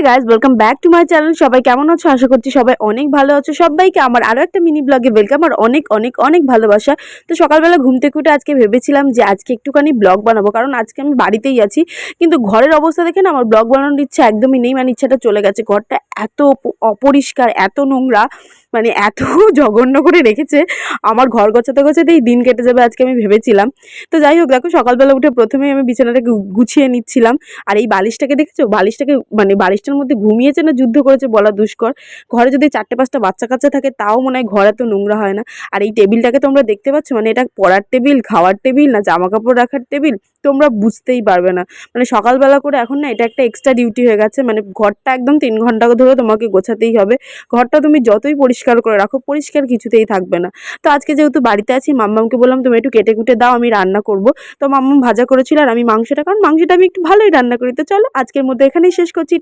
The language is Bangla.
Guys, welcome back to my channel. সবাই কেমন আছো? আশা করছি সবাই অনেক ভালো আছো। সবাইকে আমার আরো একটা মিনি ব্লগে ওয়েলকাম আর অনেক অনেক অনেক ভালোবাসা। তো সকালবেলা ঘুম থেকে উঠে আজকে ভেবেছিলাম যে আজকে একটুখানি ব্লগ বানাবো, কারণ আজকে আমি বাড়িতেই আছি। কিন্তু ঘরের অবস্থা দেখে না আমার ব্লগ বানানোর ইচ্ছা একদমই নেই, মানে ইচ্ছাটা চলে গেছে। ঘরটা এত অপরিষ্কার, এত নোংরা, মানে এত জঘন্য করে রেখেছে। আমার ঘর গোছাতে গোছাতেই দিন কেটে যাবে আজকে আমি ভেবেছিলাম। তো যাই হোক, দেখো সকালবেলা উঠে প্রথমেই আমি বিছানাটাকে গুছিয়ে নিচ্ছিলাম। আর এই বালিশটাকে দেখেছো? বালিশটাকে মানে বালিশটার মধ্যে ঘুমিয়েছে না যুদ্ধ করেছে বলা দুষ্কর। ঘরে যদি ৪-৫টা বাচ্চা কাচ্চা থাকে তাও মনে হয় ঘর এত নোংরা হয় না। আর এই টেবিলটাকে তোমরা দেখতে পাচ্ছ, মানে এটা পড়ার টেবিল, খাওয়ার টেবিল, না জামা কাপড় রাখার টেবিল, তোমরা বুঝতেই পারবে না। মানে সকালবেলা করে এখন না এটা একটা এক্সট্রা ডিউটি হয়ে গেছে। মানে ঘরটা একদম ৩ ঘন্টা ধরে তোমাকে গোছাতেই হবে। ঘরটা তুমি যতই পরিষ্কার করে রাখো, পরিষ্কার কিছুতেই থাকবে না। তো আজকে যেহেতু বাড়িতে আছি, মাম্মামকে বললাম তুমি একটু কেটে কুটে দাও, আমি রান্না করব। তো মাম্মাম ভাজা করেছিল আর আমি মাংসটা, কারণ মাংসটা আমি একটু ভালোই রান্না করি। তো চলো আজকের মধ্যে এখানেই শেষ করছি।